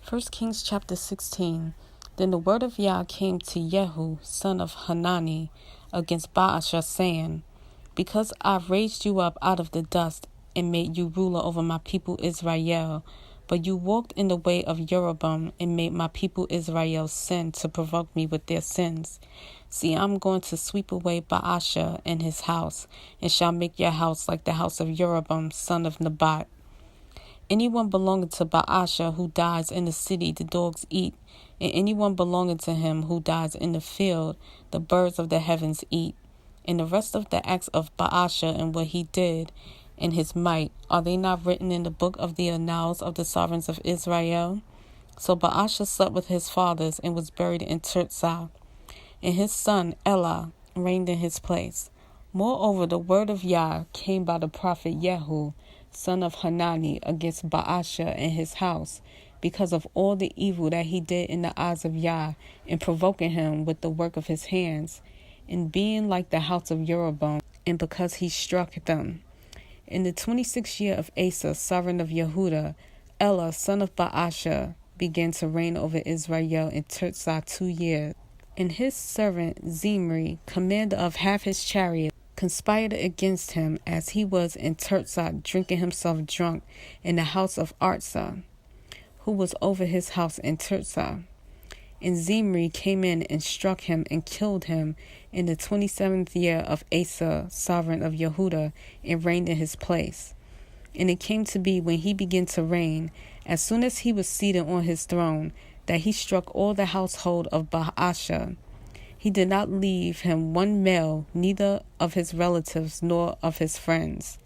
1 Kings chapter 16. Then the word of Yah came to Jehu, son of Hanani, against Baasha, saying, Because I raised you up out of the dust and made you ruler over my people Israel, but you walked in the way of Jeroboam and made my people Israel sin to provoke me with their sins. See, I'm going to sweep away Baasha and his house, and shall make your house like the house of Jeroboam, son of Nebat. Anyone belonging to Baasha who dies in the city, the dogs eat, and anyone belonging to him who dies in the field, the birds of the heavens eat. And the rest of the acts of Baasha and what he did, and his might, are they not written in the book of the annals of the sovereigns of Israel? So Baasha slept with his fathers and was buried in Tirzah, and his son Elah reigned in his place. Moreover, the word of Yah came by the prophet Jehu, son of Hanani, against Baasha and his house, because of all the evil that he did in the eyes of Yah, in provoking him with the work of his hands, in being like the house of Jeroboam, and because he struck them. In the 26th year of Asa, sovereign of Yehuda, Elah, son of Baasha, began to reign over Israel in Tirzah 2 years. And his servant Zimri, commander of half his chariot, conspired against him as he was in Tirzah, drinking himself drunk in the house of Artsah, who was over his house in Tirzah. And Zimri came in and struck him and killed him in the 27th year of Asa, sovereign of Yehuda, and reigned in his place. And it came to be, when he began to reign, as soon as he was seated on his throne, that he struck all the household of Baasha. He did not leave him one male, neither of his relatives nor of his friends.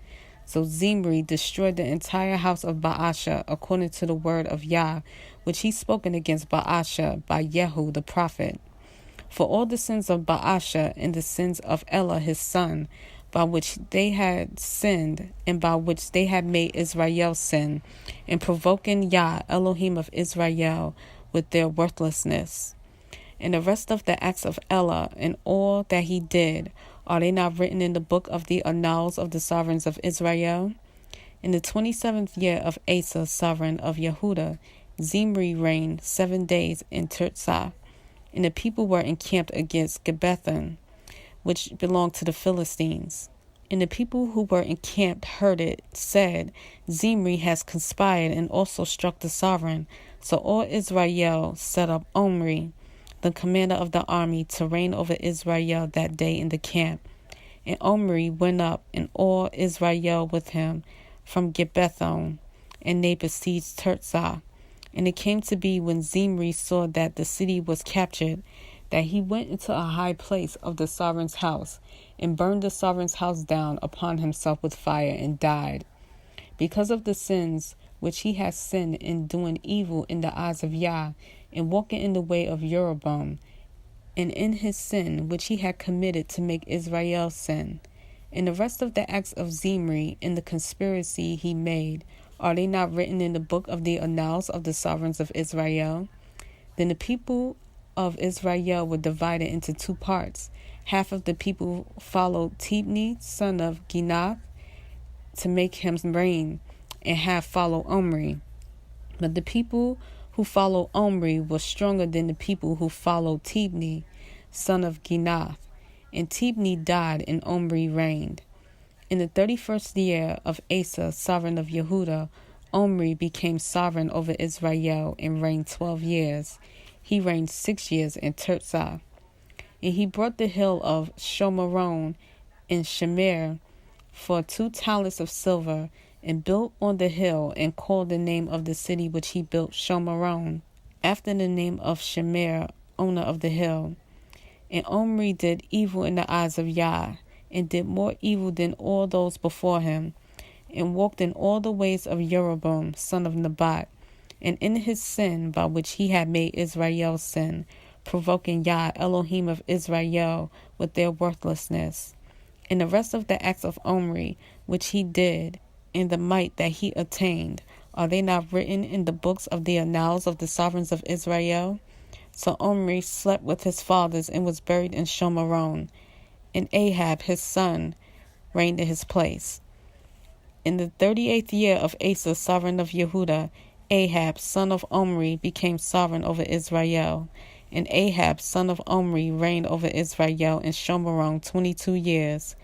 So Zimri destroyed the entire house of Baasha, according to the word of Yah, which he spoken against Baasha by Jehu the prophet. For all the sins of Baasha and the sins of Elah his son, by which they had sinned, and by which they had made Israel sin, in provoking Yah, Elohim of Israel, with their worthlessness. And the rest of the acts of Elah and all that he did, are they not written in the book of the annals of the sovereigns of Israel? In the 27th year of Asa, sovereign of Yehuda, Zimri reigned 7 days in Tirzah, and the people were encamped against Gibbethon, which belonged to the Philistines. And the people who were encamped heard it, said, Zimri has conspired and also struck the sovereign. So all Israel set up Omri, the commander of the army, to reign over Israel that day in the camp. And Omri went up, and all Israel with him, from Gibbethon, and they besieged Tirzah. And it came to be, when Zimri saw that the city was captured, that he went into a high place of the sovereign's house, and burned the sovereign's house down upon himself with fire, and died, because of the sins which he had sinned in doing evil in the eyes of Yah, and walking in the way of Jeroboam, and in his sin which he had committed to make Israel sin. And the rest of the acts of Zimri and the conspiracy he made, are they not written in the book of the annals of the sovereigns of Israel? Then the people of Israel were divided into 2 parts. Half of the people followed Tibni, son of Ginath, to make him reign, and half followed Omri. But the people who followed Omri were stronger than the people who followed Tibni, son of Ginath. And Tibni died, and Omri reigned. In the 31st year of Asa, sovereign of Yehuda, Omri became sovereign over Israel, and reigned 12 years. He reigned 6 years in Tirzah. And he brought the hill of Shomeron in Shemer for 2 talents of silver, and built on the hill, and called the name of the city which he built Shomeron, after the name of Shemer, owner of the hill. And Omri did evil in the eyes of Yah, and did more evil than all those before him, and walked in all the ways of Jeroboam, son of Nebat, and in his sin by which he had made Israel sin, provoking Yah, Elohim of Israel, with their worthlessness. And the rest of the acts of Omri, which he did, and the might that he attained, are they not written in the books of the annals of the sovereigns of Israel? So Omri slept with his fathers, and was buried in Shomeron, and Ahab his son reigned in his place. In the 38th year of Asa, sovereign of Yehuda, Ahab, son of Omri, became sovereign over Israel. And Ahab, son of Omri, reigned over Israel in Shomerone 22 years.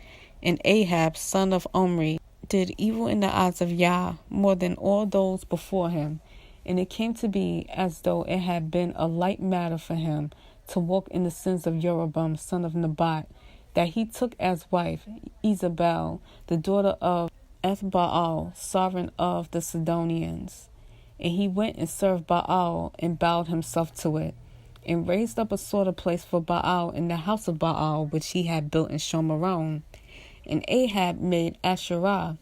And Ahab, son of Omri, did evil in the eyes of Yah more than all those before him. And it came to be as though it had been a light matter for him to walk in the sins of Jeroboam, son of Nebat, that he took as wife Isabel, the daughter of Ethbaal, sovereign of the Sidonians. And he went and served Baal and bowed himself to it, and raised up a sort of place for Baal in the house of Baal, which he had built in Shomerone. And Ahab made Asherah.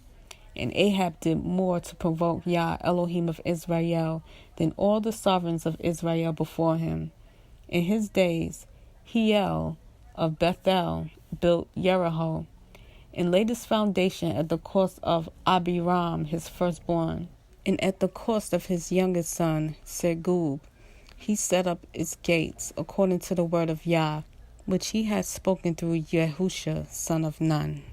And Ahab did more to provoke Yah, Elohim of Israel, than all the sovereigns of Israel before him. In his days, Hiel of Bethel built Jericho, and laid its foundation at the cost of Abiram his firstborn, and at the cost of his youngest son, Segub. He set up its gates according to the word of Yah, which he had spoken through Yehusha, son of Nun.